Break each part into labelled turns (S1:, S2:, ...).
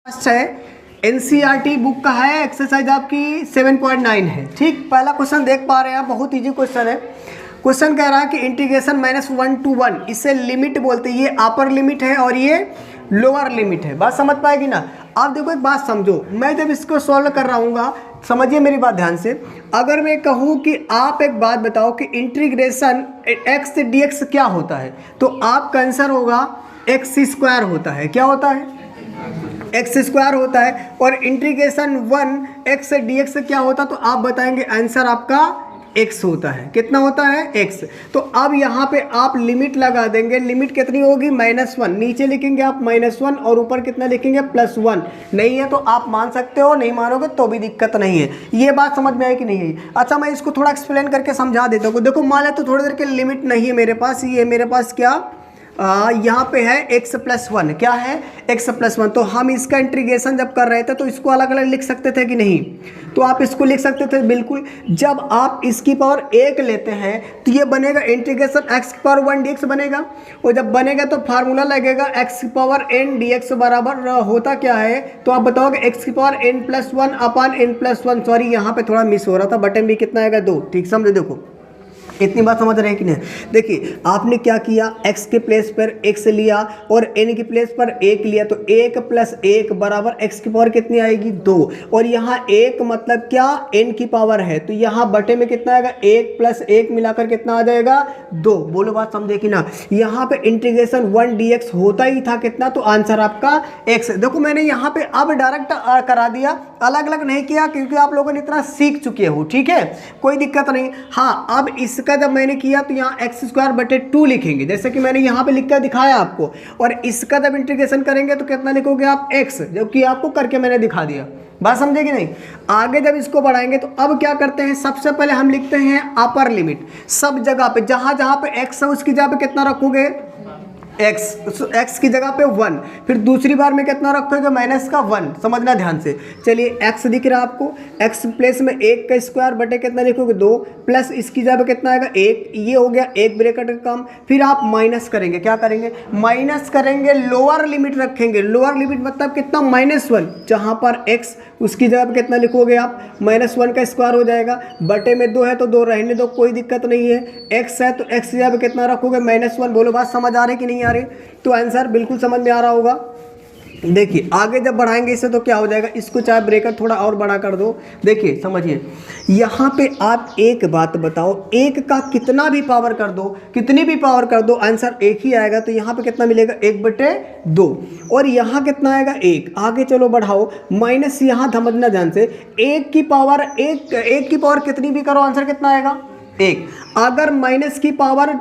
S1: First है NCERT book का है, एक्सरसाइज आपकी 7.9 है। ठीक, पहला क्वेश्चन देख पा रहे हैं आप, बहुत इजी क्वेश्चन है। क्वेश्चन कह रहा है कि इंटीग्रेशन -1 to 1, इसे लिमिट बोलते हैं। ये अपर लिमिट है और ये लोअर लिमिट है। बात समझ पाएगी ना। अब देखो एक बात समझो, मैं जब इसको सॉल्व कर रहा हूँ, समझिए मेरी बात ध्यान से। अगर मैं कहूँ कि आप एक बात बताओ कि इंटीग्रेशन x से dx क्या होता है, तो आपका आंसर होगा x² होता है। क्या होता है? x² होता है। और इंटीग्रेशन 1 x से dx से क्या होता है, तो आप बताएंगे आंसर आपका x होता है। कितना होता है? x। तो अब यहाँ पे आप लिमिट लगा देंगे। लिमिट कितनी होगी? -1। नीचे लिखेंगे आप -1 और ऊपर कितना लिखेंगे? +1। नहीं है तो आप मान सकते हो, नहीं मानोगे तो भी दिक्कत नहीं है। ये बात समझ में आई कि नहीं आई? अच्छा, मैं इसको थोड़ा एक्सप्लेन करके समझा देता हूँ। देखो मान लें तो थोड़ी देर के लिमिट नहीं है मेरे पास, ये मेरे पास क्या यहाँ पे है x+1। क्या है? x+1। तो हम इसका इंटीग्रेशन जब कर रहे थे तो इसको अलग अलग लिख सकते थे कि नहीं? तो आप इसको लिख सकते थे बिल्कुल। जब आप इसकी पावर 1 लेते हैं तो ये बनेगा इंटीग्रेशन x⁴ dx बनेगा। और जब बनेगा तो फार्मूला लगेगा x⁴n dx बराबर होता क्या है, तो आप बताओगे x⁴n+1 अपन n+1। सॉरी, यहाँ पे थोड़ा मिस हो रहा था, बटन भी कितना आएगा? 2। ठीक, समझे? देखो इतनी बात समझ रहे हैं कि नहीं? देखिए आपने क्या किया, x के प्लेस पर x लिया और n के प्लेस पर 1 लिया, तो 1 + 1 बराबर x की पावर कितनी आएगी? 2। और यहाँ 1 मतलब क्या? n की पावर है, तो यहाँ बटे में कितना आएगा? 1 + 1 मिलाकर कितना आ जाएगा? 2। बोलो बात समझे कि ना। यहाँ पे इंटीग्रेशन 1 dx होता ही था कितना, तो आंसर आपका x। देखो मैंने यहाँ पे अब डायरेक्ट करा दिया, अलग अलग नहीं किया, क्योंकि आप लोगों ने इतना सीख चुके हो। ठीक है, कोई दिक्कत नहीं। हाँ, अब इसका जब मैंने किया तो यहाँ x²/2 लिखेंगे, जैसे कि मैंने यहाँ पे लिख कर दिखाया आपको। और इसका जब इंटीग्रेशन करेंगे तो कितना लिखोगे आप? x, जबकि आपको करके मैंने दिखा दिया। बात समझे कि नहीं? आगे जब इसको बढ़ाएंगे तो अब क्या करते हैं, सबसे पहले हम लिखते हैं अपर लिमिट। सब जगह पे जहां जहां पे x है उसकी जगह पे कितना रखोगे? x की जगह पे 1। फिर दूसरी बार में कितना रखोगे? -1। समझना ध्यान से। चलिए x दिख रहा है आपको, x प्लेस में 1 का स्क्वायर बटे कितना लिखोगे? 2 प्लस इसकी जगह पे कितना आएगा? 1। ये हो गया एक ब्रैकेट का काम। फिर आप माइनस करेंगे। क्या करेंगे? माइनस करेंगे, लोअर लिमिट रखेंगे। लोअर लिमिट मतलब कितना? -1। जहां पर x उसकी जगह पे कितना लिखोगे आप? -1 का स्क्वायर हो जाएगा। बटे में 2 है तो 2 रहने दो, कोई दिक्कत नहीं है। x है तो x की जगह पे कितना रखोगे? -1। बोलो बात समझ आ रही कि नहीं आ रही? तो आंसर बिल्कुल समझ में आ रहा होगा। देखिए आगे जब बढ़ाएंगे इससे तो क्या हो जाएगा, इसको चाहे ब्रेकर थोड़ा और बड़ा कर दो। देखिए समझिए, यहाँ पे आप एक बात बताओ, 1 का कितना भी पावर कर दो, कितनी भी पावर कर दो, आंसर 1 ही आएगा। तो यहाँ पे कितना मिलेगा? 1/2। और यहाँ कितना आएगा? 1। आगे चलो बढ़ाओ, माइनस यहाँ समझना ध्यान से। 1 की पावर कितनी भी करो, आंसर कितना आएगा? 1। अगर माइनस की पावर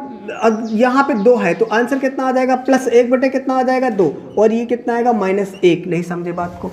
S1: यहाँ पे 2 है तो आंसर कितना आ जाएगा? +1 बटे कितना आ जाएगा? 2। और ये कितना आएगा? -1। नहीं समझे बात को?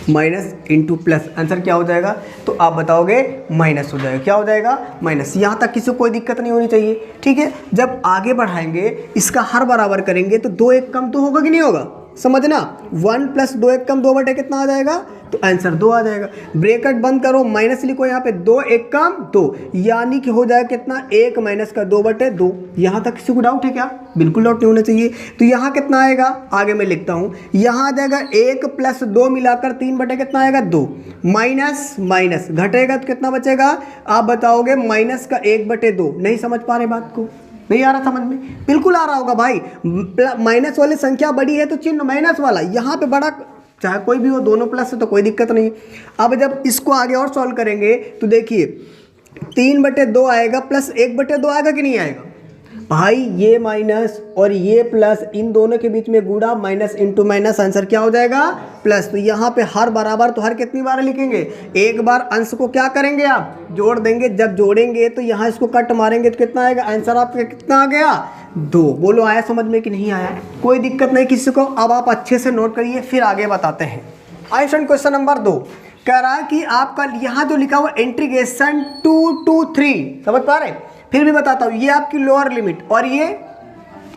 S1: माइनस इंटू प्लस, आंसर क्या हो जाएगा? तो आप बताओगे माइनस हो जाएगा। क्या हो जाएगा? माइनस। यहाँ तक किसी को कोई दिक्कत नहीं होनी चाहिए। ठीक है, जब आगे बढ़ाएंगे इसका हर बराबर करेंगे तो 2 1 कम 2 होगा कि नहीं होगा? समझना, 1 + 2 1 कम 2 बटे कितना आ जाएगा? तो आंसर 2 आ जाएगा। ब्रैकेट बंद करो, माइनस लिखो यहाँ पे, 2 1 कम 2, यानी कि हो जाएगा कितना? 1 - का 2/2। यहाँ तक किसी को डाउट है क्या? बिल्कुल डाउट नहीं होना चाहिए। तो यहाँ कितना आएगा? आगे मैं लिखता हूँ, यहाँ आ जाएगा 1 + 2 मिलाकर 3 बटे कितना आएगा? 2। माइनस माइनस घटेगा तो कितना बचेगा? आप बताओगे माइनस का 1/2। नहीं समझ पा रहे बात को? नहीं आ रहा समझ में? बिल्कुल आ रहा होगा भाई। माइनस वाली संख्या बड़ी है तो चिन्ह माइनस वाला, यहाँ पे बड़ा, चाहे कोई भी हो, दोनों प्लस है तो कोई दिक्कत नहीं। अब जब इसको आगे और सॉल्व करेंगे तो देखिए 3/2 आएगा प्लस 1/2 आएगा कि नहीं आएगा? भाई ये माइनस और ये प्लस, इन दोनों के बीच में गुणा, माइनस इंटू माइनस, आंसर क्या हो जाएगा? प्लस। तो यहाँ पे हर बराबर तो हर कितनी बार लिखेंगे? एक बार। अंश को क्या करेंगे आप? जोड़ देंगे। जब जोड़ेंगे तो यहाँ इसको कट मारेंगे तो कितना आएगा? आंसर आपका कितना आ गया? 2। बोलो आया समझ में कि नहीं आया? कोई दिक्कत नहीं किसी को। अब आप अच्छे से नोट करिए, फिर आगे बताते हैं। आई स्टूडेंट, क्वेश्चन नंबर 2 कह रहा है कि आपका यहाँ जो लिखा हुआ इंटीग्रेशन 2 to 3, समझ पा रहे? फिर भी बताता हूँ, ये आपकी लोअर लिमिट और ये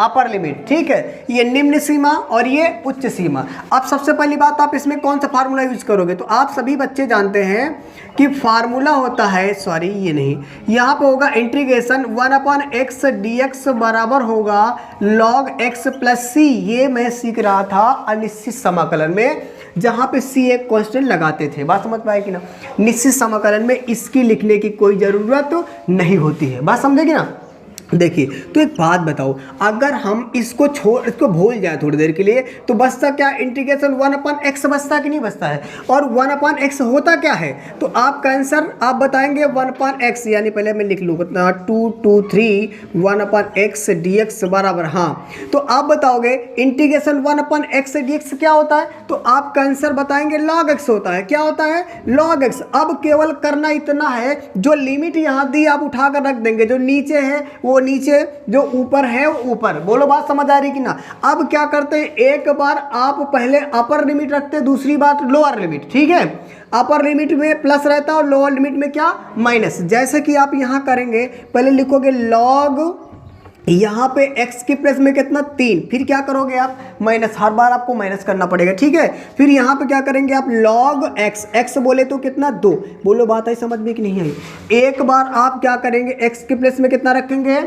S1: अपर लिमिट। ठीक है, ये निम्न सीमा और ये उच्च सीमा। अब सबसे पहली बात, आप इसमें कौन सा फार्मूला यूज करोगे? तो आप सभी बच्चे जानते हैं कि फार्मूला होता है, सॉरी ये नहीं, यहाँ पे होगा इंटीग्रेशन 1/x dx बराबर होगा log x + c। ये मैं सीख रहा था अनिश्चित समाकलन में। जहाँ पे सी एक कांस्टेंट लगाते थे। बात समझ पाए कि ना। निश्चित समाकलन में इसकी लिखने की कोई ज़रूरत नहीं होती है। बात समझेगी ना। देखिए तो एक बात बताओ, अगर हम इसको भूल जाए थोड़ी देर के लिए तो बचता क्या, इंटीग्रेशन 1/x बचता कि नहीं बचता है। और 1/x होता क्या है, तो आपका आंसर आप बताएंगे 1/x, यानी पहले मैं लिख लूँ 2 2 3 1/x dx बराबर, हाँ तो आप बताओगे इंटीग्रेशन 1/x dx क्या होता है, तो आपका आंसर बताएंगे log x होता है। क्या होता है, log x। अब केवल करना इतना है, जो लिमिट यहाँ दी आप उठाकर रख देंगे, जो नीचे है वो नीचे, जो ऊपर है वो ऊपर। बोलो बात समझ आ रही कि ना। अब क्या करते हैं, एक बार आप पहले अपर लिमिट रखते हैं, दूसरी बात लोअर लिमिट, ठीक है। अपर लिमिट में प्लस रहता है और लोअर लिमिट में क्या, माइनस। जैसे कि आप यहाँ करेंगे, पहले लिखोगे लॉग, यहाँ पे x की प्लेस में कितना 3, फिर क्या करोगे आप माइनस, हर बार आपको माइनस करना पड़ेगा, ठीक है। फिर यहाँ पे क्या करेंगे आप log x, x बोले तो कितना 2। बोलो बात आई समझ में कि नहीं आई। एक बार आप क्या करेंगे, x की प्लेस में कितना रखेंगे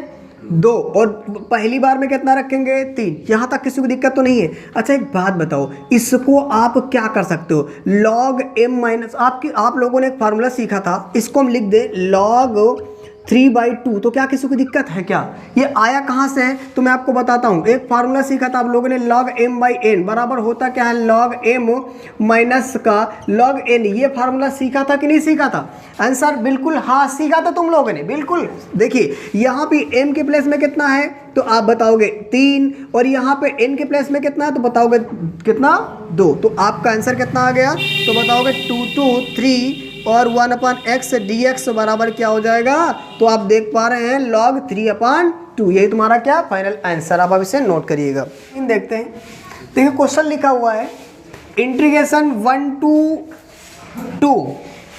S1: 2, और पहली बार में कितना रखेंगे 3। यहाँ तक किसी को दिक्कत तो नहीं है। अच्छा एक बात बताओ, इसको आप क्या कर सकते हो, log m माइनस, आप लोगों ने एक फार्मूला सीखा था, इसको हम लिख दे log 3/2। तो क्या किसी को दिक्कत है क्या, ये आया कहाँ से है, तो मैं आपको बताता हूँ। एक फार्मूला सीखा था आप लोगों ने, log m/n बराबर होता क्या है, log m माइनस का log n। ये फार्मूला सीखा था कि नहीं सीखा था, आंसर बिल्कुल हाँ सीखा था तुम लोगों ने, बिल्कुल। देखिए यहाँ पे m के प्लेस में कितना है, तो आप बताओगे 3, और यहाँ पे n के प्लेस में कितना है, तो बताओगे कितना 2। तो आपका आंसर कितना आ गया, तो बताओगे 2 2 3 और 1/x dx बराबर क्या हो जाएगा, तो आप देख पा रहे हैं log 3/2। यही तुम्हारा क्या फाइनल आंसर। आप इसे नोट करिएगा। इन देखते हैं, देखिए क्वेश्चन लिखा हुआ है इंटीग्रेशन 1 to 2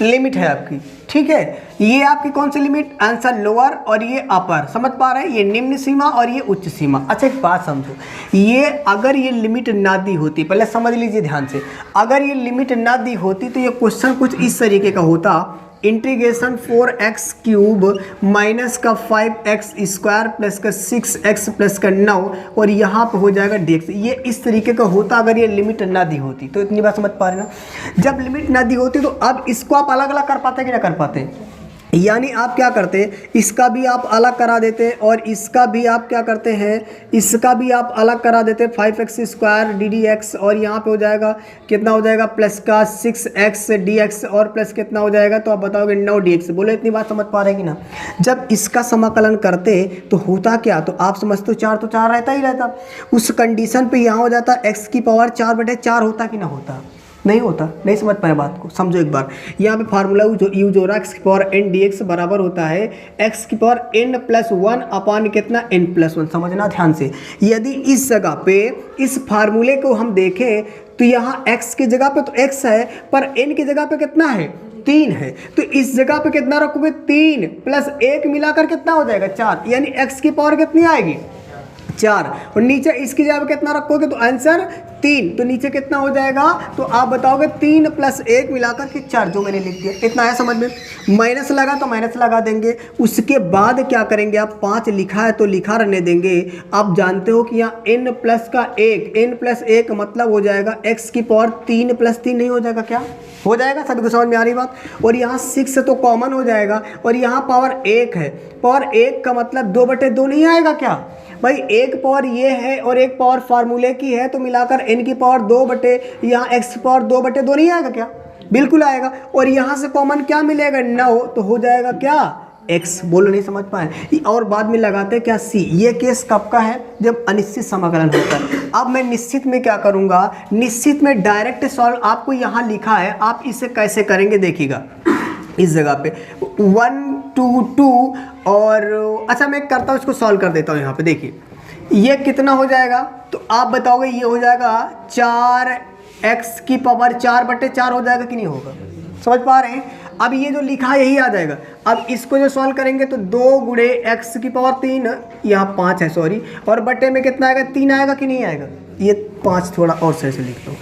S1: लिमिट है आपकी, ठीक है। ये आपकी कौन सी लिमिट, आंसर लोअर और ये अपर, समझ पा रहे हैं, ये निम्न सीमा और ये उच्च सीमा। अच्छा एक बात समझो, ये अगर ये लिमिट ना दी होती, पहले समझ लीजिए ध्यान से, अगर ये लिमिट ना दी होती तो ये क्वेश्चन कुछ इस तरीके का होता, इंटीग्रेशन 4x³ माइनस का 5x² प्लस का 6x प्लस का 9 और यहाँ पे हो जाएगा dx। ये इस तरीके का होता अगर ये लिमिट ना दी होती। तो इतनी बात समझ पा रहे ना। जब लिमिट ना दी होती तो अब इसको आप अलग अलग कर पाते कि ना कर पाते, यानी आप क्या करते, इसका भी आप अलग करा देते और इसका भी आप क्या करते हैं, इसका भी आप अलग करा देते 5x² ddx, और यहाँ पे हो जाएगा कितना हो जाएगा प्लस का 6x dx और प्लस कितना हो जाएगा, तो आप बताओगे 9 dx। बोलो इतनी बात समझ पा रहे कि ना। जब इसका समाकलन करते तो होता क्या, तो आप समझते हो 4 तो 4 रहता ही रहता, उस कंडीशन पे यहाँ हो जाता x की पावर 4/4 होता कि ना होता, नहीं होता। नहीं समझ पाए बात को, समझो एक बार। यहाँ पे फार्मूला यूज हो रहा है, x की पावर n dx बराबर होता है x की पावर n+1 अपान कितना n+1। समझना ध्यान से, यदि इस जगह पे इस फार्मूले को हम देखें तो यहाँ x की जगह पे तो x है, पर n की जगह पे कितना है 3 है, तो इस जगह पे कितना रखोगे 3 + 1 मिलाकर कितना हो जाएगा 4, यानी x की पावर कितनी आएगी 4, और नीचे इसकी जगह कितना रखोगे तो आंसर 3, तो नीचे कितना हो जाएगा, तो आप बताओगे 3 + 1 मिलाकर के 4, जो मैंने लिख दिया। इतना है समझ में। माइनस लगा तो माइनस लगा देंगे, उसके बाद क्या करेंगे आप 5 लिखा है तो लिखा रहने देंगे। आप जानते हो कि यहाँ n+1 मतलब हो जाएगा x की पावर 3 + 3 नहीं हो जाएगा क्या, हो जाएगा, सभी को समझ में आ रही बात। और यहाँ 6 तो कॉमन हो जाएगा और यहाँ पावर 1 है, पावर 1 का मतलब 2/2 नहीं आएगा क्या भाई, एक पावर ये है और एक पावर फार्मूले की है, तो मिलाकर n की पावर 2/, यहाँ x की पावर 2/2 नहीं आएगा क्या, बिल्कुल आएगा। और यहाँ से कॉमन क्या मिलेगा 9, तो हो जाएगा क्या x। बोलो नहीं समझ पाए। और बाद में लगाते हैं क्या c। ये केस कब का है, जब अनिश्चित समाकलन होता है। अब मैं निश्चित में क्या करूँगा, निश्चित में डायरेक्ट सॉल्व, आपको यहाँ लिखा है, आप इसे कैसे करेंगे देखिएगा। इस जगह पे 1 2 2 और अच्छा मैं करता हूँ, इसको सॉल्व कर देता हूँ। यहाँ पे देखिए ये कितना हो जाएगा, तो आप बताओगे ये हो जाएगा 4x की पावर 4/4 हो जाएगा कि नहीं होगा, समझ पा रहे हैं। अब ये जो लिखा है यही आ जाएगा। अब इसको जो सॉल्व करेंगे तो 2 × x की पावर 3, यहाँ 5 है सॉरी, और बटे में कितना आएगा 3 आएगा कि नहीं आएगा, ये 5 थोड़ा और सही से लिखता हूँ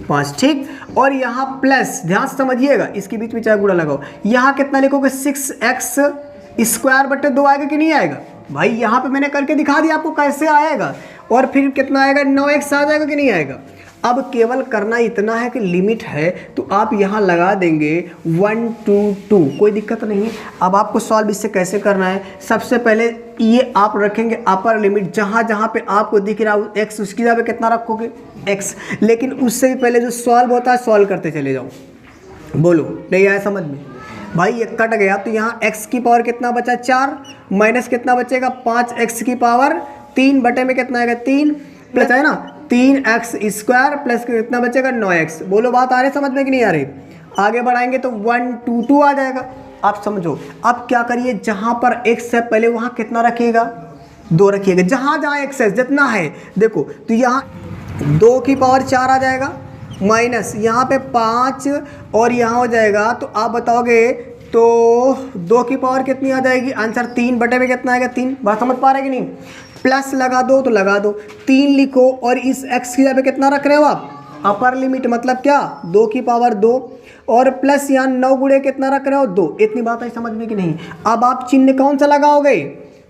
S1: 5, ठीक। और यहाँ प्लस, ध्यान से समझिएगा, इसके बीच में चाहे गुणा लगाओ, यहाँ कितना लिखोगे 6x²/2 आएगा कि नहीं आएगा भाई, यहाँ पे मैंने करके दिखा दिया आपको कैसे आएगा। और फिर कितना आएगा 9x आ जाएगा कि नहीं आएगा। अब केवल करना इतना है कि लिमिट है तो आप यहाँ लगा देंगे 1 2 2, कोई दिक्कत नहीं है। अब आपको सॉल्व इससे कैसे करना है, सबसे पहले ये आप रखेंगे अपर लिमिट, जहाँ जहाँ पे आपको दिख रहा है x, उसकी जगह पे कितना रखोगे x, लेकिन उससे भी पहले जो सॉल्व होता है सॉल्व करते चले जाओ। बोलो नहीं आया समझ में भाई, ये कट गया तो यहाँ x की पावर कितना बचा 4, माइनस कितना बचेगा 5x की पावर 3 बटे में कितना आएगा 3, प्लस है ना 3x स्क्वायर प्लस कितना बचेगा 9x। बोलो बात आ रही समझ में कि नहीं आ रही। आगे बढ़ाएंगे तो 1 2 2 आ जाएगा। आप समझो, अब क्या करिए, जहाँ पर x है पहले वहाँ कितना रखिएगा 2 रखिएगा, जहाँ जहाँ x है जितना है देखो, तो यहाँ 2 की पावर 4 आ जाएगा, माइनस यहाँ पे 5 और यहाँ हो जाएगा, तो आप बताओगे तो 2 की पावर कितनी आ जाएगी, आंसर 3 बटे में कितना आएगा 3। बात समझ पा रहे कि नहीं, प्लस लगा दो तो लगा दो, 3 लिखो और इस x की जगह पे कितना रख रहे हो आप अपर लिमिट, मतलब क्या 2 की पावर 2 और प्लस यहाँ 9 गुणे कितना रख रहे हो 2। इतनी बात है समझ में कि नहीं। अब आप चिन्ह कौन सा लगाओगे,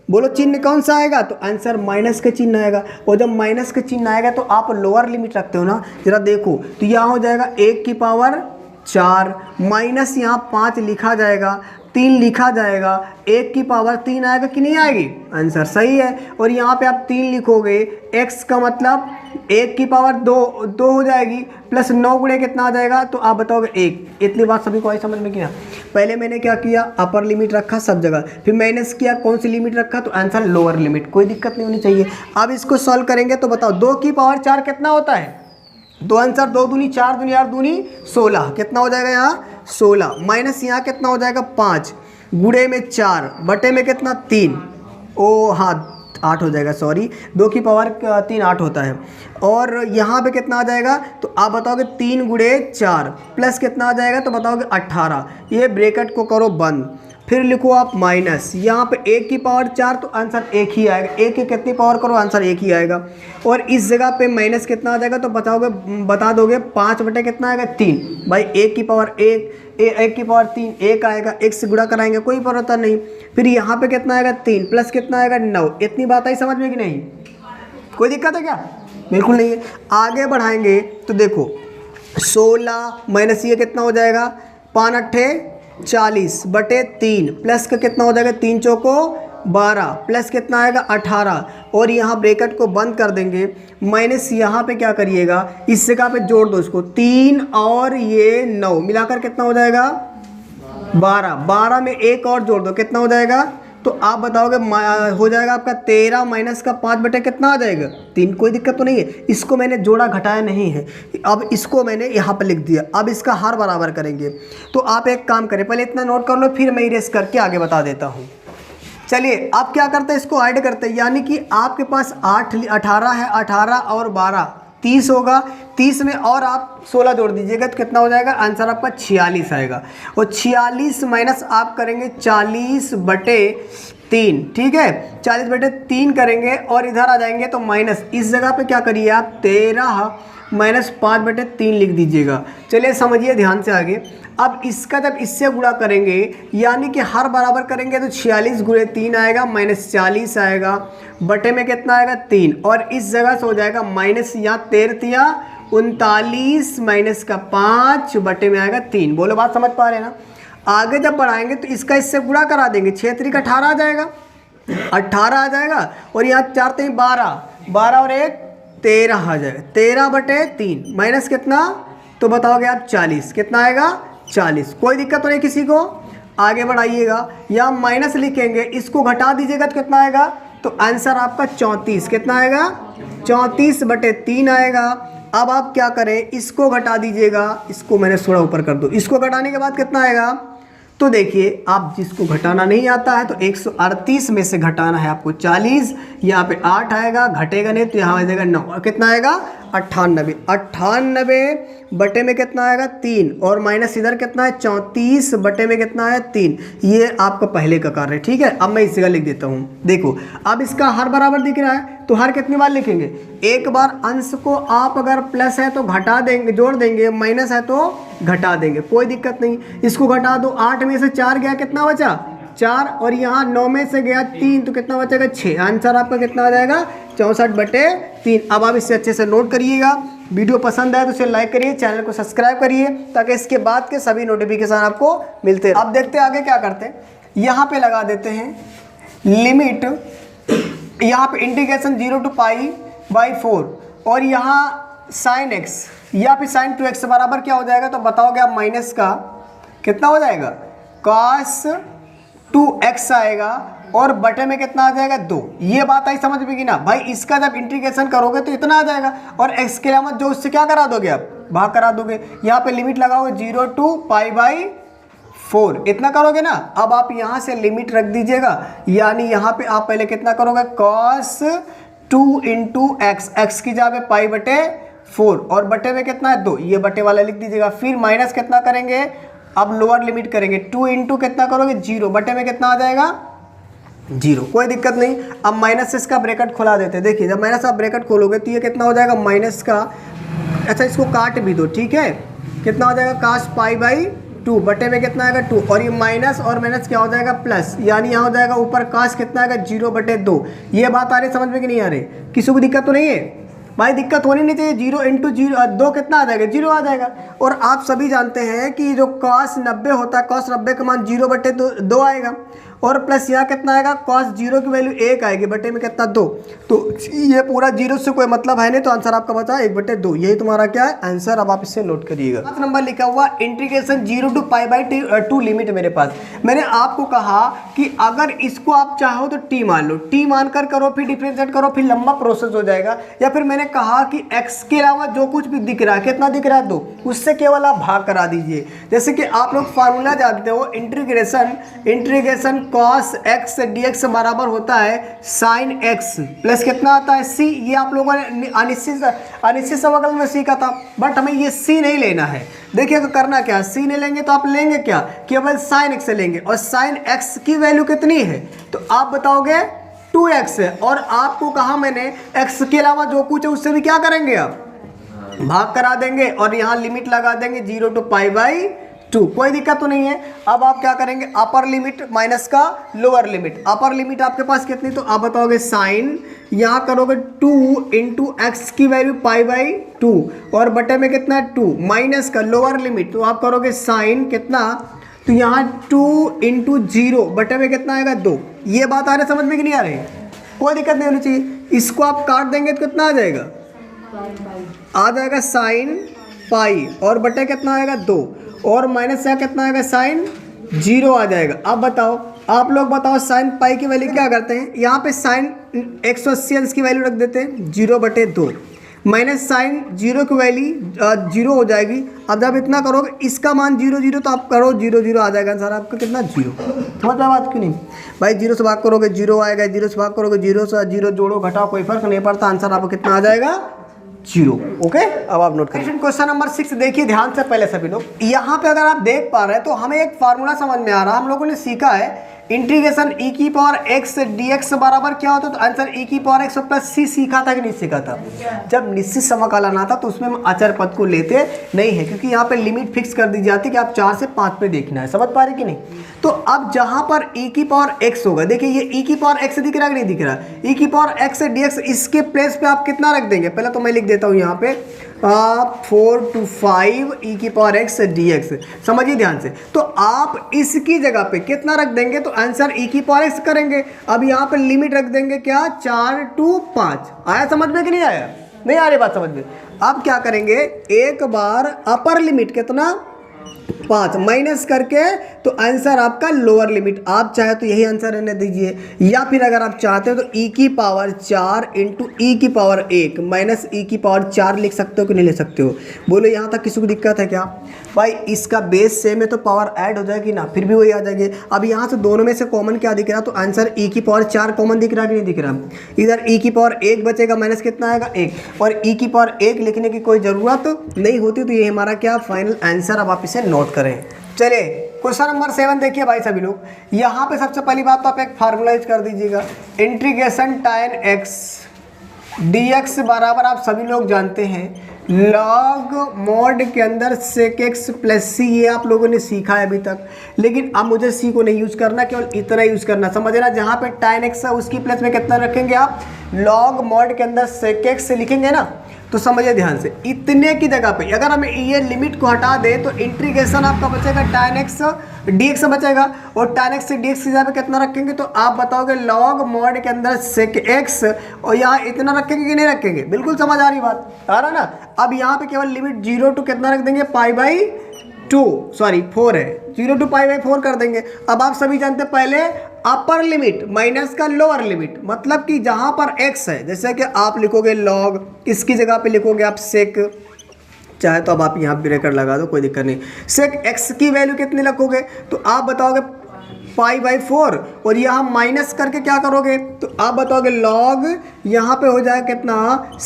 S1: बोलो चिन्ह कौन सा आएगा, तो आंसर माइनस के चिन्ह आएगा, और जब माइनस के चिन्ह आएगा तो आप लोअर लिमिट रखते हो ना, जरा देखो तो यहाँ हो जाएगा 1 की पावर 4 माइनस यहाँ 5 लिखा जाएगा, 3 लिखा जाएगा, 1 की पावर 3 आएगा कि नहीं आएगी, आंसर सही है। और यहाँ पे आप 3 लिखोगे, x का मतलब 1 की पावर 2 हो जाएगी, प्लस 9 गुणे कितना आ जाएगा, तो आप बताओगे 1। इतनी बात सभी को आई समझ में किया। पहले मैंने क्या किया, अपर लिमिट रखा सब जगह, फिर माइनस किया, कौन सी लिमिट रखा, तो आंसर लोअर लिमिट, कोई दिक्कत नहीं होनी चाहिए। अब इसको सॉल्व करेंगे तो बताओ 2 की पावर 4 कितना होता है, दो आंसर 2 दूनी 4 दूनी 8 दूनी 16, कितना हो जाएगा यहाँ 16, माइनस यहाँ कितना हो जाएगा 5, गुणे में 4 बटे में कितना 3, ओ हाँ 8 हो जाएगा, सॉरी 2 की पावर 3 8 होता है, और यहाँ पे कितना आ जाएगा, तो आप बताओगे 3 गुणे 4 प्लस कितना आ जाएगा, तो बताओगे 18। ये ब्रैकेट को करो बंद, फिर लिखो आप माइनस, यहाँ पे 1 की पावर 4 तो आंसर 1 ही आएगा, 1 की कितनी पावर करो आंसर 1 ही आएगा, और इस जगह पे माइनस कितना आ जाएगा, तो बता दोगे 5 बटे कितना आएगा 3। भाई 1 की पावर 1 की पावर 3 1 आएगा, 1 से गुणा कराएंगे कोई पता नहीं, फिर यहाँ पे कितना आएगा 3 प्लस कितना आएगा 9। इतनी बात आई समझ में कि नहीं, कोई दिक्कत है क्या, बिल्कुल नहीं है। आगे बढ़ाएंगे तो देखो 16 माइनस ये कितना हो जाएगा 5 अट्ठे 40 बटे 3 प्लस का कितना हो जाएगा 3 चौको 12 प्लस कितना आएगा 18, और यहाँ ब्रैकेट को बंद कर देंगे, माइनस यहाँ पे क्या करिएगा इस जगह पे जोड़ दो इसको, 3 और ये 9 मिलाकर कितना हो जाएगा 12, 12 में 1 और जोड़ दो कितना हो जाएगा, तो आप बताओगे हो जाएगा आपका 13 माइनस का 5 बटे कितना आ जाएगा 3। कोई दिक्कत तो नहीं है, इसको मैंने जोड़ा घटाया नहीं है, अब इसको मैंने यहाँ पर लिख दिया। अब इसका हर बराबर करेंगे, तो आप एक काम करें पहले इतना नोट कर लो, फिर मैं इरेज करके आगे बता देता हूँ। चलिए आप क्या करते हैं, इसको ऐड करते हैं, यानी कि आपके पास 18 है, 18 और 12 30 होगा, 30 में और आप 16 जोड़ दीजिएगा तो कितना हो जाएगा, आंसर आपका 46 आएगा, और 46 माइनस आप करेंगे 40 बटे 3, ठीक है 40 बटे 3 करेंगे, और इधर आ जाएंगे तो माइनस, इस जगह पे क्या करिए आप 13 माइनस 5 बटे 3 लिख दीजिएगा। चलिए समझिए ध्यान से आगे, अब इसका जब इससे गुणा करेंगे यानी कि हर बराबर करेंगे तो 46 गुणे 3 आएगा, माइनस 40 आएगा, बटे में कितना आएगा 3, और इस जगह से हो जाएगा माइनस, यहाँ 13 39 माइनस का 5 बटे में आएगा 3। बोलो बात समझ पा रहे हैं ना। आगे जब बढ़ाएंगे तो इसका इससे गुणा करा देंगे, 6 3 का 18 आ जाएगा, 18 आ जाएगा, और यहाँ 4 3 12, 12 और 1 13 आ जाएगा, 13 बटे 3 माइनस कितना, तो बताओगे आप 40, कितना आएगा 40। कोई दिक्कत तो नहीं किसी को। आगे बढ़ाइएगा, यहाँ माइनस लिखेंगे, इसको घटा दीजिएगा तो कितना आएगा, तो आंसर आपका 34, कितना आएगा 34 बटे 3 आएगा। अब आप क्या करें, इसको घटा दीजिएगा, इसको मैंने थोड़ा ऊपर कर दो, इसको घटाने के बाद कितना आएगा, तो देखिए आप जिसको घटाना नहीं आता है तो 138 में से घटाना है आपको 40, यहाँ पे 8 आएगा, घटेगा नहीं तो यहाँ आ जाएगा 9, कितना आएगा 98, 98 बटे में कितना आएगा 3, और माइनस इधर कितना है 34 बटे में कितना है 3। ये आपका पहले का कार्य है, ठीक है। अब मैं इस जगह लिख देता हूँ, देखो अब इसका हर बराबर दिख रहा है तो हर कितनी बार लिखेंगे, एक बार। अंश को आप अगर प्लस है तो घटा देंगे, जोड़ देंगे, माइनस है तो घटा देंगे, कोई दिक्कत नहीं। इसको घटा दो, 8 में से 4 गया, कितना बचा 4, और यहाँ 9 में से गया 3 तो कितना बचेगा 6। आंसर आपका कितना आ जाएगा 64 बटे 3। अब आप इससे अच्छे से नोट करिएगा, वीडियो पसंद आए तो इसे लाइक करिए, चैनल को सब्सक्राइब करिए ताकि इसके बाद के सभी नोटिफिकेशन आपको मिलते रहे। अब देखते हैं आगे क्या करते हैं। यहाँ पे लगा देते हैं लिमिट, यहाँ पे इंटीग्रेशन 0 to π/4 और यहाँ साइन x या फिर साइन 2x बराबर क्या हो जाएगा, तो बताओगे आप माइनस का कितना हो जाएगा, cos 2x आएगा और बटे में कितना आ जाएगा 2। ये बात आई समझ में कि ना भाई। इसका जब इंटीग्रेशन करोगे तो इतना आ जाएगा और x के अलावा जो उससे क्या करा दोगे आप, भाग करा दोगे। यहाँ पे लिमिट लगाओगे 0 to π/4, इतना करोगे ना। अब आप यहाँ से लिमिट रख दीजिएगा, यानी यहाँ पे आप पहले कितना करोगे, cos 2 × x, x की जगह पे π/4 और बटे में कितना है 2, ये बटे वाला लिख दीजिएगा। फिर माइनस कितना करेंगे, अब लोअर लिमिट करेंगे 2 × कितना करोगे 0, बटे में कितना आ जाएगा 0, कोई दिक्कत नहीं। अब माइनस से इसका ब्रैकेट खुला देते हैं। देखिए जब माइनस आप ब्रैकेट खोलोगे तो ये कितना हो जाएगा माइनस का, अच्छा इसको काट भी दो, ठीक है, कितना हो जाएगा cos π/2 बटे में कितना आएगा 2 और ये माइनस और माइनस क्या हो जाएगा प्लस, यानी यहाँ हो जाएगा ऊपर cos कितना आएगा 0/2। ये बात आ रही समझ में कि नहीं आ रही, किसी को दिक्कत तो नहीं है भाई, दिक्कत होनी नहीं चाहिए। 0 × 0 2 कितना आ जाएगा 0 आ जाएगा। और आप सभी जानते हैं कि जो cos 90 होता है, cos 90 का मान 0/2 आएगा और प्लस यहाँ कितना आएगा, cos 0 की वैल्यू 1 आएगी, बटे में कितना 2। तो ये पूरा 0 से कोई मतलब है नहीं, तो आंसर आपका बचा 1/2। यही तुम्हारा क्या है आंसर। अब आप इससे नोट करिएगा। 5 नंबर लिखा हुआ इंटीग्रेशन 0 to π/2 लिमिट मेरे पास। मैंने आपको कहा कि अगर इसको आप चाहो तो t मान लो, t मान कर करो, फिर डिफरेंशिएट करो, फिर लंबा प्रोसेस हो जाएगा। या फिर मैंने कहा कि x के अलावा जो कुछ भी दिख रहा है, कितना दिख रहा है 2, उससे केवल आप भाग करा दीजिए। जैसे कि आप लोग फार्मूला जानते हो, इंटीग्रेशन cos x dx बराबर होता है sin x प्लस कितना आता है c। ये आप लोगों ने अनिश्चित समाकलन में सीखा था, बट हमें ये c नहीं लेना है। देखिए तो करना क्या, c नहीं लेंगे तो आप लेंगे क्या, केवल sin x लेंगे। और sin x की वैल्यू कितनी है, तो आप बताओगे 2x है। और आपको कहा मैंने x के अलावा जो कुछ है उससे भी क्या करेंगे, आप भाग करा देंगे और यहाँ लिमिट लगा देंगे 0 to π/2, कोई दिक्कत तो नहीं है। अब आप क्या करेंगे, अपर लिमिट माइनस का लोअर लिमिट। अपर लिमिट आपके पास कितनी, तो आप बताओगे साइन, यहाँ करोगे 2 × x की वैल्यू π/2 और बटे में कितना है 2, माइनस का लोअर लिमिट, तो आप करोगे साइन कितना, तो यहाँ 2 × 0 बटे में कितना आएगा 2। ये बात आ रही समझ में कि नहीं आ रही, कोई दिक्कत नहीं होनी चाहिए। इसको आप काट देंगे तो कितना आ जाएगा, आ जाएगा साइन पाई और बटे कितना आएगा 2 और माइनस से कितना आएगा साइन 0 आ जाएगा। अब बताओ, आप लोग बताओ साइन पाई की वैल्यू क्या करते हैं, यहाँ पे साइन 180 अंश की वैल्यू रख देते हैं 0/2 माइनस साइन 0 की वैल्यू 0 हो जाएगी। अब जब इतना करोगे इसका मान 0 तो आप करो 0 आ जाएगा आंसर आपका कितना 0। समझ में बात क्यों नहीं भाई, 0 से भाग करोगे 0 आएगा, 0 से भाग करोगे 0 से 0 जोड़ो घटाओ कोई फर्क नहीं पड़ता, आंसर आपको कितना आ जाएगा 0। ओके, अब आप नोट करें। क्वेश्चन नंबर 6 देखिए ध्यान से पहले सभी लोग। यहाँ पे अगर आप देख पा रहे हैं तो हमें एक फार्मूला समझ में आ रहा है। हम लोगों ने सीखा है इंटीग्रेशन e⁻x dx बराबर क्या होता है, तो आंसर e⁻x + c सीखा था कि नहीं सीखा था। जब निश्चित समाकलन आता तो उसमें हम अचर पद को लेते नहीं है, क्योंकि यहाँ पे लिमिट फिक्स कर दी जाती है कि आप 4 से 5 पे देखना है। समझ पा रहे कि नहीं। तो अब जहाँ पर e⁻x होगा, देखिए ये e⁻x दिख रहा है कि नहीं दिख रहा, e⁻x dx, इसके प्लेस पे आप कितना रख देंगे, पहले तो मैं लिख देता हूँ यहाँ पे 4 to 5 e⁻x dx। समझिए ध्यान से, तो आप इसकी जगह पे कितना रख देंगे, तो आंसर e⁻x करेंगे। अब यहाँ पे लिमिट रख देंगे क्या 4 to 5। आया समझ में कि नहीं आया, नहीं आ रही बात समझ में। अब क्या करेंगे, एक बार अपर लिमिट कितना 5 माइनस करके तो आंसर आपका लोअर लिमिट। आप चाहे तो यही आंसर रहने दीजिए, या फिर अगर आप चाहते हो तो e⁻4 × e⁻1 माइनस e⁻4 लिख सकते हो कि नहीं लिख सकते हो। बोलो यहाँ तक किसी को दिक्कत है क्या भाई, इसका बेस सेम है तो पावर ऐड हो जाएगी ना, फिर भी वही आ जाएगी। अब यहाँ से दोनों में से कॉमन क्या दिख रहा, तो आंसर e⁻4 कॉमन दिख रहा कि नहीं दिख रहा। इधर e⁻1 बचेगा, माइनस कितना आएगा 1, और e⁻1 लिखने की कोई ज़रूरत नहीं होती। तो ये हमारा क्या फाइनल आंसर। अब आप इसे नोट करें। चलिए क्वेश्चन नंबर 7 देखिए भाई सभी लोग। यहाँ पे सबसे पहली बात तो आप एक फार्मूला यूज कर दीजिएगा, इंटीग्रेशन tan x dx बराबर आप सभी लोग जानते हैं लॉग मॉड के अंदर sec x + c। ये आप लोगों ने सीखा है अभी तक, लेकिन अब मुझे c को नहीं यूज करना, केवल इतना यूज करना। समझ ना, जहाँ पे tan x है उसकी प्लेस में कितना रखेंगे आप, लॉग मॉड के अंदर sec x लिखेंगे ना, तो समझिए ध्यान से, इतने की जगह पे अगर हम ये लिमिट को हटा दें तो इंटीग्रेशन आपका बचेगा tan x dx बचेगा, और tan x से dx की जगह पे कितना रखेंगे तो आप बताओगे log mod के अंदर sec x, और यहाँ इतना रखेंगे कि नहीं रखेंगे? बिल्कुल समझ आ रही बात, आ रहा ना। अब यहाँ पे केवल लिमिट 0 to कितना रख देंगे, फोर है, 0 to π/4 कर देंगे। अब आप सभी जानते हैं पहले अपर लिमिट माइनस का लोअर लिमिट, मतलब कि जहाँ पर x है, जैसे कि आप लिखोगे log, इसकी जगह पे लिखोगे आप sec, चाहे तो अब आप यहाँ ब्रेकर लगा दो, कोई दिक्कत नहीं। sec x की वैल्यू कितनी रखोगे तो आप बताओगे π/4, और यहाँ माइनस करके क्या करोगे तो आप बताओगे log, यहाँ पे हो जाएगा कितना,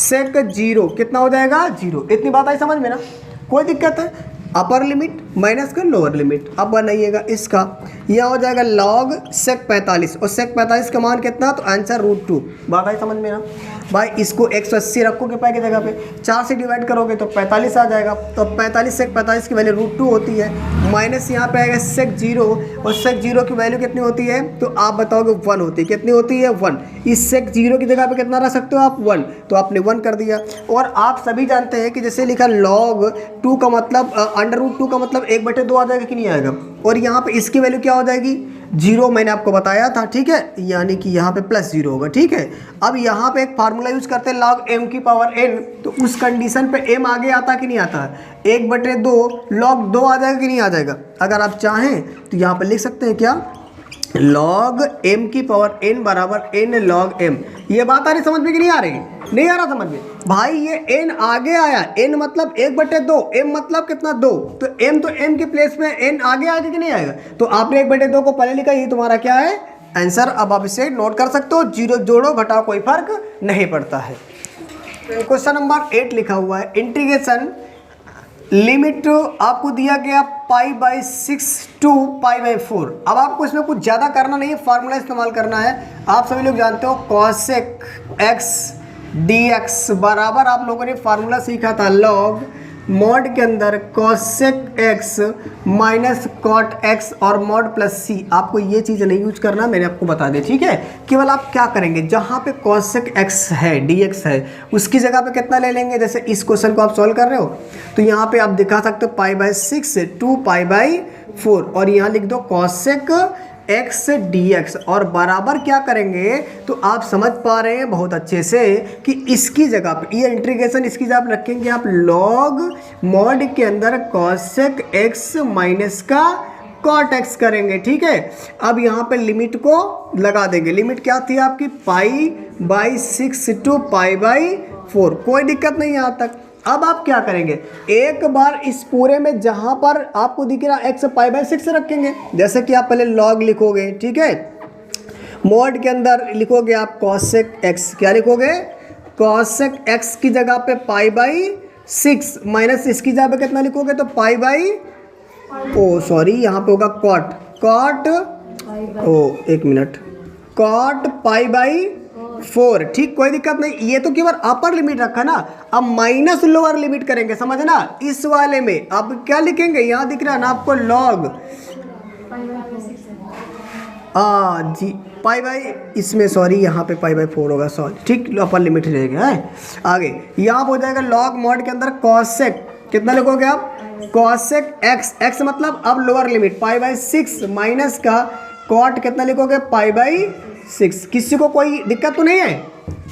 S1: sec 0, कितना हो जाएगा 0। इतनी बात आई समझ में ना, कोई दिक्कत है? अपर लिमिट माइनस का लोअर लिमिट, अब बनाइएगा इसका, यह हो जाएगा log sec 45, और sec 45 का मान कितना, तो आंसर √2। बात आई समझ में ना भाई? इसको 180 रखोगे पाई की जगह पे, 4 से डिवाइड करोगे तो 45 आ जाएगा, तो 45 sec 45 की वैल्यू √2 होती है, माइनस यहाँ पे आएगा sec 0, और sec 0 की वैल्यू कितनी होती है तो आप बताओगे 1 होती है। कितनी होती है? 1। इस sec 0 की जगह पे कितना रख सकते हो आप? 1, तो आपने 1 कर दिया। और आप सभी जानते हैं कि जैसे लिखा log 2 का मतलब √2 का मतलब 1/2 आ जाएगा कि नहीं आएगा, और यहाँ पे इसकी वैल्यू क्या हो जाएगी 0, मैंने आपको बताया था, ठीक है, यानी कि यहाँ पे +0 होगा, ठीक है। अब यहाँ पे एक फार्मूला यूज करते हैं log m की पावर n, तो उस कंडीशन पे m आगे आता कि नहीं आता है, 1/2 log 2 आ जाएगा कि नहीं आ जाएगा? अगर आप चाहें तो यहाँ पे लिख सकते हैं क्या, log m की पावर n बराबर n log m। ये बात आ रही समझ में कि नहीं आ रही? नहीं आ रहा समझ में भाई? ये n आगे आया, n मतलब 1/2, m मतलब कितना 2, तो m के प्लेस में n आगे आएगा कि नहीं आएगा? तो आपने 1/2 को पहले लिखा, ये तुम्हारा क्या है आंसर। अब आप इसे नोट कर सकते हो, 0 जोड़ो घटाओ कोई फर्क नहीं पड़ता है। क्वेश्चन नंबर 8 लिखा हुआ है, इंटीग्रेशन लिमिट आपको दिया गया π/6 to π/4। अब आपको इसमें कुछ ज़्यादा करना नहीं है, फार्मूला इस्तेमाल करना है। आप सभी लोग जानते हो cosec x dx बराबर, आप लोगों ने फार्मूला सीखा था log mod के अंदर cosec x minus cot x और mod प्लस c। आपको ये चीज़ नहीं यूज करना, मैंने आपको बता दी, ठीक है। केवल आप क्या करेंगे, जहाँ पे cosec x है dx है, उसकी जगह पे कितना ले लेंगे। जैसे इस क्वेश्चन को आप सॉल्व कर रहे हो तो यहाँ पे आप दिखा सकते हो π/6 to π/4, और यहाँ लिख दो cosec x dx, और बराबर क्या करेंगे तो आप समझ पा रहे हैं बहुत अच्छे से कि इसकी जगह पे ये इंटीग्रेशन, इसकी जगह पे रखेंगे आप log mod के अंदर cosec x माइनस का cot x करेंगे, ठीक है। अब यहाँ पे लिमिट को लगा देंगे, लिमिट क्या थी आपकी π/6 to π/4, कोई दिक्कत नहीं यहाँ तक। अब आप क्या करेंगे, एक बार इस पूरे में जहां पर आपको दिख रहा x π/6 रखेंगे, जैसे कि आप पहले log लिखोगे, ठीक है, mod के अंदर लिखोगे आप cosec x, क्या लिखोगे cosec x की जगह पे π/6 माइनस इसकी जगह पे कितना लिखोगे तो यहाँ पे होगा एक मिनट cot π/4, ठीक, कोई दिक्कत नहीं। ये तो केवल अपर लिमिट रखा ना, अब माइनस लोअर लिमिट करेंगे, समझ ना। इस वाले में अब क्या लिखेंगे, यहाँ दिख रहा है ना आपको log जी इसमें सॉरी यहाँ पे π/4 होगा, सॉरी, ठीक, अपर लिमिट रहेगा है। आगे यहाँ हो जाएगा log mod के अंदर cosec, कितना लिखोगे आप cosec x मतलब अब लोअर लिमिट π/6 माइनस का cot कितना लिखोगे π/6। किसी को कोई दिक्कत तो नहीं है?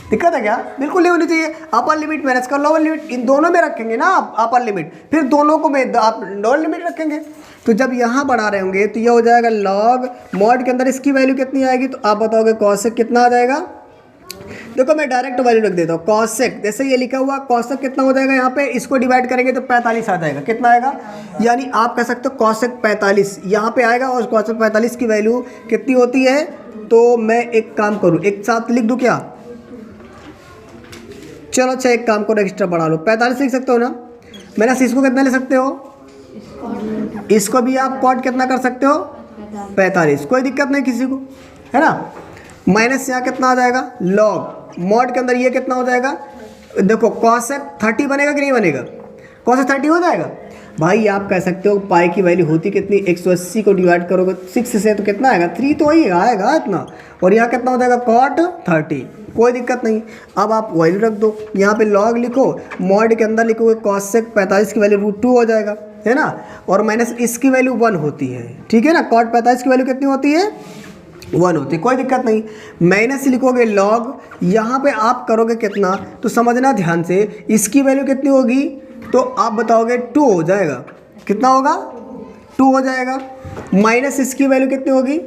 S1: दिक्कत है क्या? बिल्कुल नहीं होनी चाहिए। अपर लिमिट माइनस का लोअर लिमिट, इन दोनों में रखेंगे ना आप अपर लिमिट, फिर दोनों को में आप लोअर लिमिट रखेंगे। तो जब यहाँ बढ़ा रहे होंगे तो यह हो जाएगा log mod के अंदर इसकी वैल्यू कितनी आएगी तो आप बताओगे cosec कितना आ जाएगा। देखो मैं डायरेक्ट वैल्यू रख देता हूँ, cosec जैसे ये लिखा हुआ cosec कितना हो जाएगा, यहाँ पे इसको डिवाइड करेंगे तो 45 आ जाएगा। कितना आएगा, यानी आप कह सकते हो cosec 45 यहाँ पे आएगा, और cosec 45 की वैल्यू कितनी होती है। तो मैं एक काम करूँ, एक साथ लिख दूँ क्या, चलो अच्छा एक काम करो एक्स्ट्रा बढ़ा लो, 45 लिख सकते हो ना। मैंने इसको कितना ले सकते हो, इसको भी आप cot कितना कर सकते हो 45, कोई दिक्कत नहीं किसी को, है ना। माइनस यहाँ कितना आ जाएगा log mod के अंदर ये कितना हो जाएगा, देखो cosec 30 बनेगा कि नहीं बनेगा, cosec 30 हो जाएगा। भाई आप कह सकते हो पाई की वैल्यू होती कितनी, 180 को डिवाइड करोगे 6 से तो कितना आएगा, 3 तो वही आएगा इतना, और यहाँ कितना हो जाएगा cot 30, कोई दिक्कत नहीं। अब आप वैल्यू रख दो, यहाँ पे log लिखो, मॉड के अंदर लिखोगे cos 45 की वैल्यू √2 हो जाएगा, है ना, और माइनस इसकी वैल्यू 1 होती है, ठीक है ना, cot 45 की वैल्यू कितनी होती है, 1 होती है, कोई दिक्कत नहीं। माइनस लिखोगे log, यहाँ पे आप करोगे कितना तो समझना ध्यान से, इसकी वैल्यू कितनी होगी तो आप बताओगे 2 हो जाएगा, कितना होगा 2 हो जाएगा, माइनस इसकी वैल्यू कितनी होगी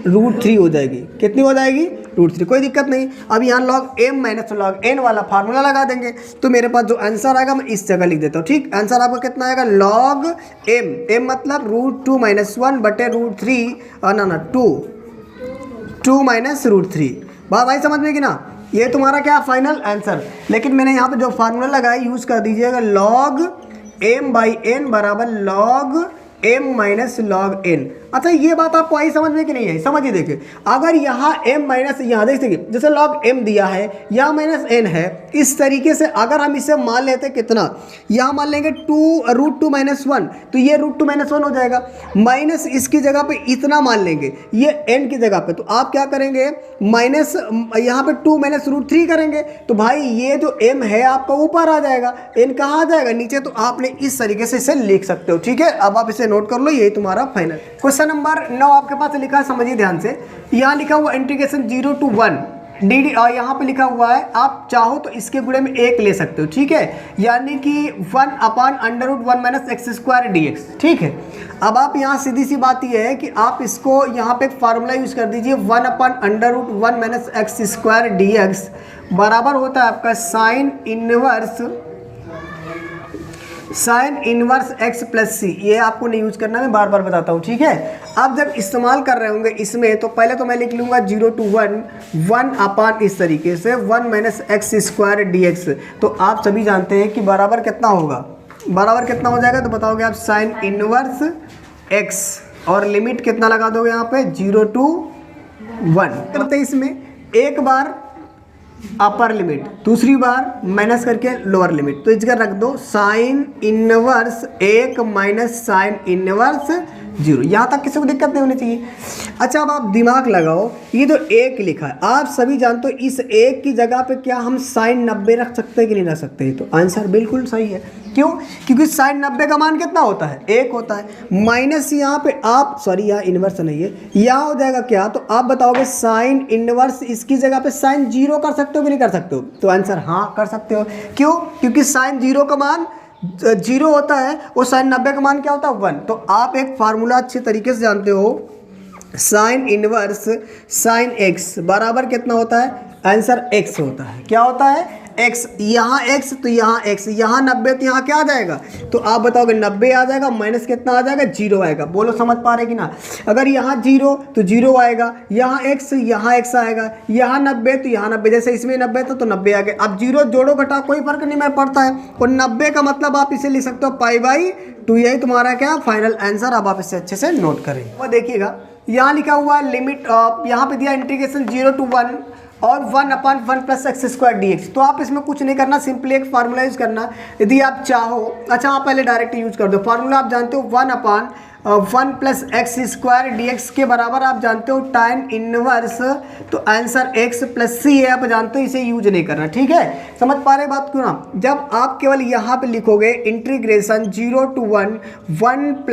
S1: √3 हो जाएगी, कितनी हो जाएगी √3, कोई दिक्कत नहीं। अब यहाँ log m minus log n वाला फार्मूला लगा देंगे, तो मेरे पास जो आंसर आएगा मैं इस जगह लिख देता हूँ, ठीक। आंसर आपका कितना आएगा log m मतलब √2 - 1 बटे √3 2 माइनस √3, बात भाई समझ में कि ना, ये तुम्हारा क्या फाइनल आंसर। लेकिन मैंने यहाँ पे जो फार्मूला लगाया यूज़ कर दीजिएगा, log m/n बराबर log m minus log n। अच्छा ये बात आपको आई समझ में कि नहीं है, समझिए देखिए, अगर यहाँ m माइनस, यहाँ देखिए जैसे log m दिया है, यहाँ माइनस n है, इस तरीके से अगर हम इसे मान लेते कितना, यहाँ मान लेंगे √2 - 1, तो ये √2 - 1 हो जाएगा, माइनस इसकी जगह पे इतना मान लेंगे, ये n की जगह पे, तो आप क्या करेंगे माइनस यहाँ पे 2 - √3 करेंगे, तो भाई ये जो m है आपका ऊपर आ जाएगा, n कहाँ आ जाएगा नीचे, तो आपने इस तरीके से इसे लिख सकते हो, ठीक है। अब आप इसे नोट कर लो, यही तुम्हारा फाइनल। क्वेश्चन नंबर 9 आपके पास लिखा है, समझिए ध्यान से, यहाँ लिखा हुआ इंटीग्रेशन 0 to 1 dd, और यहाँ पे लिखा हुआ है आप चाहो तो इसके गुणे में 1 ले सकते हो, ठीक है, यानी कि 1/√1 - x² dx, ठीक है। अब आप यहाँ सीधी सी बात यह है कि आप इसको यहाँ पे एक फार्मूला यूज़ कर दीजिए, 1/√1 - x² dx बराबर होता है आपका साइन इनवर्स x + c, ये आपको नहीं यूज़ करना, मैं बार बार बताता हूँ, ठीक है। आप जब इस्तेमाल कर रहे होंगे इसमें, तो पहले तो मैं लिख लूँगा 0 to 1 अपान इस तरीके से 1 - x² dx, तो आप सभी जानते हैं कि बराबर कितना होगा, बराबर कितना हो जाएगा, तो बताओगे आप साइन इनवर्स x, और लिमिट कितना लगा दोगे यहाँ पे 0 to 1 करते हैं, इसमें एक बार अपर लिमिट, दूसरी बार माइनस करके लोअर लिमिट, तो इस जगह रख दो sine inverse 1 minus sine inverse 0, यहाँ तक किसी को दिक्कत नहीं होनी चाहिए। अच्छा अब आप दिमाग लगाओ, ये जो 1 लिखा है आप सभी जानते हो, इस 1 की जगह पे क्या हम साइन 90 रख सकते हैं कि नहीं रख सकते, तो आंसर बिल्कुल सही है, क्यों, क्योंकि साइन 90 का मान कितना होता है 1 होता है, माइनस यहाँ पे आप सॉरी यहाँ इन्वर्स नहीं है, यहाँ हो जाएगा क्या, तो आप बताओगे साइन इनवर्स इसकी जगह पे साइन 0 कर सकते हो कि नहीं कर सकते हो, तो आंसर हाँ कर सकते हो, क्यों, क्योंकि साइन 0 का मान 0 होता है और साइन 90 का मान क्या होता है 1। तो आप एक फार्मूला अच्छे तरीके से जानते हो, साइन इनवर्स साइन x बराबर कितना होता है, आंसर x होता है, क्या होता है x, यहाँ x तो यहाँ x, यहाँ 90 तो यहाँ क्या आ जाएगा, तो आप बताओगे 90 आ जाएगा, माइनस कितना आ जाएगा 0 आएगा, बोलो समझ पा रहे कि ना। अगर यहाँ 0 तो 0 आएगा, यहाँ x यहाँ x आएगा, यहाँ 90 तो यहाँ 90, जैसे इसमें 90 था तो 90 आ गए। अब 0 जोड़ो घटाओ कोई फर्क नहीं मैं पड़ता है, और 90 का मतलब आप इसे लिख सकते हो π/2, यही तुम्हारा क्या फाइनल आंसर। अब आप इसे अच्छे से नोट करें, वो देखिएगा यहाँ लिखा हुआ लिमिट, यहाँ पे दिया इंटीग्रेशन 0 to 1 और 1/1 + x² dx, तो आप इसमें कुछ नहीं करना, सिंपली एक फार्मूला यूज़ करना यदि आप चाहो। अच्छा आप पहले डायरेक्ट यूज़ कर दो, फार्मूला आप जानते हो 1/1 + x² dx के बराबर आप जानते हो tan इनवर्स, तो आंसर x + c है, आप जानते हो, इसे यूज नहीं करना, ठीक है, समझ पा रहे बात क्यों ना। जब आप केवल यहाँ पे लिखोगे इंटीग्रेशन 0 to 1 +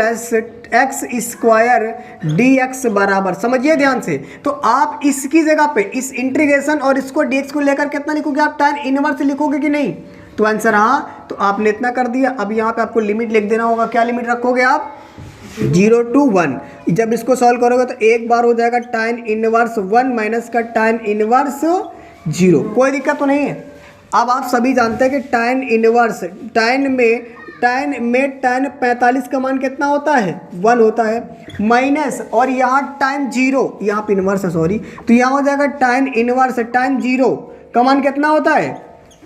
S1: x² dx बराबर, समझिए ध्यान से, तो आप इसकी जगह पे इस इंटीग्रेशन और इसको dx को लेकर कितना लिखोगे, आप tan इनवर्स लिखोगे कि नहीं, तो आंसर हाँ, तो आपने इतना कर दिया। अब यहाँ पे आपको लिमिट लिख देना होगा, क्या लिमिट रखोगे आप 0 to 1, जब इसको सॉल्व करोगे तो एक बार हो जाएगा tan इनवर्स 1 माइनस का tan इनवर्स 0, कोई दिक्कत तो नहीं है। अब आप सभी जानते हैं कि tan इनवर्स tan 45 का मान कितना होता है 1 होता है, माइनस और यहाँ tan 0, यहाँ पे इनवर्स है सॉरी, तो यहाँ हो जाएगा tan इनवर्स tan 0 का मान कितना होता है,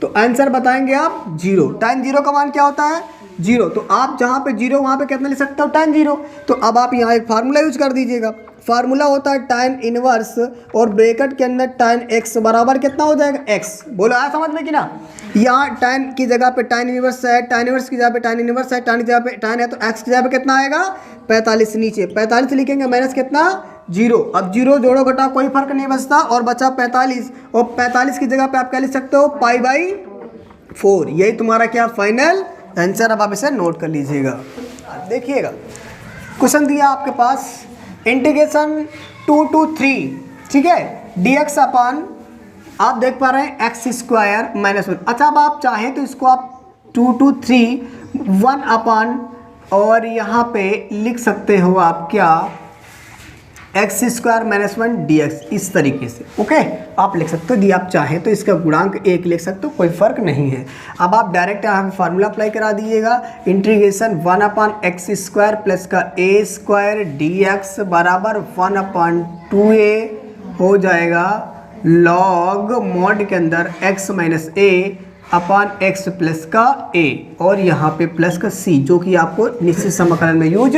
S1: तो आंसर बताएंगे आप 0, tan 0 का मान क्या होता है जीरो, तो आप जहाँ पे जीरो वहाँ पे कितना लिख सकते हो tan जीरो। तो अब आप यहाँ एक फार्मूला यूज कर दीजिएगा, फार्मूला होता है tan इनवर्स और ब्रैकेट के अंदर tan x बराबर कितना हो जाएगा x। बोलो आया समझ में कि ना। यहाँ tan की जगह पे tan इनवर्स है, tan इनवर्स की जगह पे tan इनवर्स है, tan की जगह पे tan है, तो x की जगह पे कितना आएगा 45, नीचे 45 लिखेंगे माइनस कितना जीरो। अब जीरो जोड़ो घटाओ कोई फर्क नहीं बचता और बचा 45, और 45 की जगह पे आप क्या लिख सकते हो π/4। यही तुम्हारा क्या फाइनल आंसर। अब आप इसे नोट कर लीजिएगा। देखिएगा क्वेश्चन दिया आपके पास इंटीग्रेशन 2 to 3, ठीक है, dx अपन आप देख पा रहे हैं x² - 1। अच्छा अब आप चाहें तो इसको आप 2 to 3 1 अपन और यहाँ पे लिख सकते हो आप क्या x² - 1 dx, इस तरीके से ओके आप लिख सकते हो। यदि आप चाहें तो इसका गुणांक 1 लिख सकते हो, कोई फर्क नहीं है। अब आप डायरेक्ट यहाँ पे फार्मूला अप्लाई करा दीजिएगा, इंटीग्रेशन 1/x² प्लस का a² dx बराबर 1/2a हो जाएगा लॉग मॉड के अंदर x - a upon x plus का a और यहाँ पे प्लस का c, जो कि आपको निश्चित समाकलन में यूज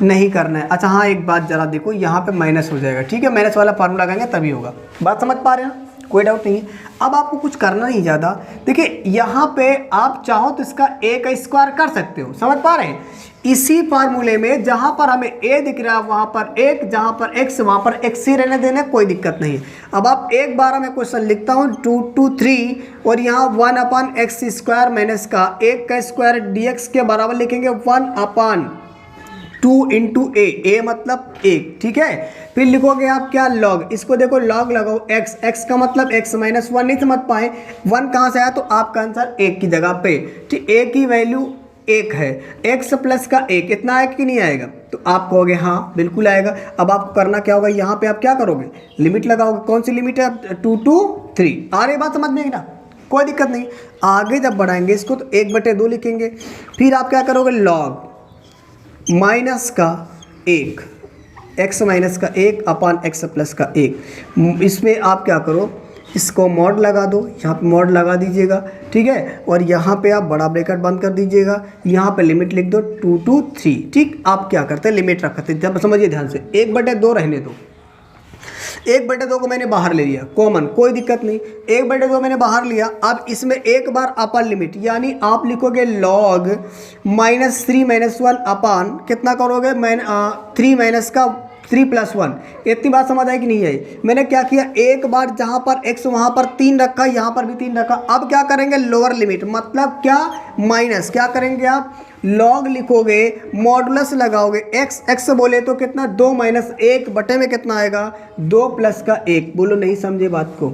S1: नहीं करना है। अच्छा हाँ एक बात जरा देखो, यहाँ पे माइनस हो जाएगा, ठीक है, माइनस वाला फार्मूला लगाएंगे तभी होगा। बात समझ पा रहे हैं, कोई डाउट नहीं है। अब आपको कुछ करना नहीं ज़्यादा। देखिए यहाँ पे आप चाहो तो इसका a का स्क्वायर कर सकते हो, समझ पा रहे हैं। इसी फार्मूले में जहाँ पर हमें a दिख रहा है वहाँ पर 1, जहाँ पर x वहाँ पर x ही रहने देना, कोई दिक्कत नहीं है। अब आप एक बार मैं क्वेश्चन लिखता हूँ 2 to 3 और यहाँ 1/x² माइनस का 1 का स्क्वायर dx के बराबर लिखेंगे 1/2 इंटू a मतलब 1, ठीक है। फिर लिखोगे आप क्या लॉग, इसको देखो लॉग लगाओ x का मतलब x - 1 नहीं समझ पाए, 1 कहाँ से आया तो आपका आंसर 1 की जगह पे, ठीक, a की वैल्यू 1 है, x प्लस का 1 इतना आएगा कि नहीं आएगा, तो आप कहोगे हाँ बिल्कुल आएगा। अब आपको करना क्या होगा, यहाँ पे आप क्या करोगे लिमिट लगाओगे, कौन सी लिमिट है 2 to 3। आ रही बात समझ में ना, कोई दिक्कत नहीं। आगे जब बढ़ाएंगे इसको तो 1/2 लिखेंगे, फिर आप क्या करोगे लॉग माइनस का 1 x माइनस का 1 अपान x प्लस का 1। इसमें आप क्या करो इसको मॉड लगा दो, यहाँ पे मॉड लगा दीजिएगा, ठीक है, और यहाँ पे आप बड़ा ब्रैकेट बंद कर दीजिएगा, यहाँ पे लिमिट लिख दो 2 to 3, ठीक। आप क्या करते हैं लिमिट रखते हैं, जब समझिए ध्यान से 1/2 रहने दो, 1/2 को मैंने बाहर ले लिया कॉमन, कोई दिक्कत नहीं, 1/2 मैंने बाहर लिया। अब इसमें एक बार अपर लिमिट, यानी आप लिखोगे लॉग -3 - 1 अपान कितना करोगे 3 + 1। इतनी बात समझ आई कि नहीं आई। मैंने क्या किया, एक बार जहाँ पर x वहाँ पर 3 रखा, यहाँ पर भी 3 रखा। अब क्या करेंगे लोअर लिमिट मतलब क्या माइनस, क्या करेंगे आप लॉग लिखोगे मॉडुलस लगाओगे x बोले तो कितना 2 - 1 बटे में कितना आएगा 2 प्लस का 1। बोलो नहीं समझे बात को,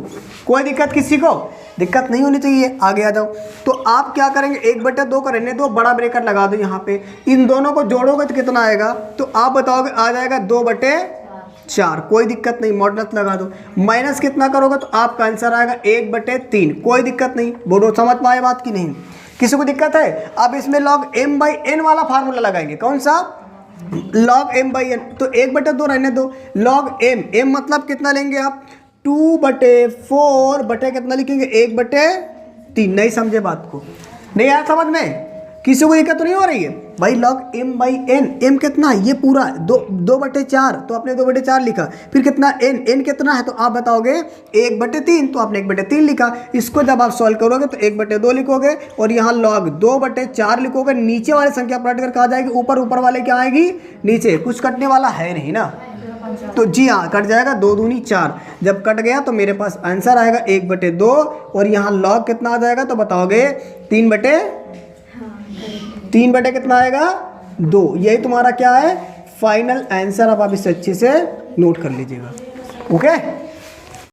S1: कोई दिक्कत किसी को, दिक्कत नहीं होनी चाहिए, आगे आ जाओ। तो आप क्या करेंगे 1/2 का रहने दो, बड़ा ब्रैकेट लगा दो यहाँ पे, इन दोनों को जोड़ोगे तो कितना आएगा, तो आप बताओगे आ जाएगा 2/4, कोई दिक्कत नहीं, मॉडुलस लगा दो। माइनस कितना करोगे तो आपका आंसर आएगा 1/3, कोई दिक्कत नहीं। बोलो समझ पाए बात की नहीं, किसी को दिक्कत है। अब इसमें log m/n वाला फार्मूला लगाएंगे, कौन सा log m/n, तो 1/2 रहने दो, log m मतलब कितना लेंगे आप 2/4 बटे कितना लिखेंगे 1/3। नहीं समझे बात को, नहीं आया समझ में, किसी को दिक्कत तो नहीं हो रही है भाई। log m/n, m कितना है ये पूरा 2/4, तो आपने 2/4 लिखा, फिर कितना n कितना है तो आप बताओगे 1/3, तो आपने 1/3 लिखा। इसको जब आप सॉल्व करोगे तो 1/2 लिखोगे और यहाँ log 2/4 लिखोगे, नीचे वाली संख्या पलट कर कहा जाएगी, ऊपर वाले क्या आएगी नीचे, कुछ कटने वाला है नहीं ना, तो जी हाँ कट जाएगा, 2 दूनी 4। जब कट गया तो मेरे पास आंसर आएगा 1/2 और यहाँ log कितना आ जाएगा तो बताओगे 3 बटे कितना आएगा 2। यही तुम्हारा क्या है फाइनल आंसर। अब आप इसे अच्छे से नोट कर लीजिएगा, ओके।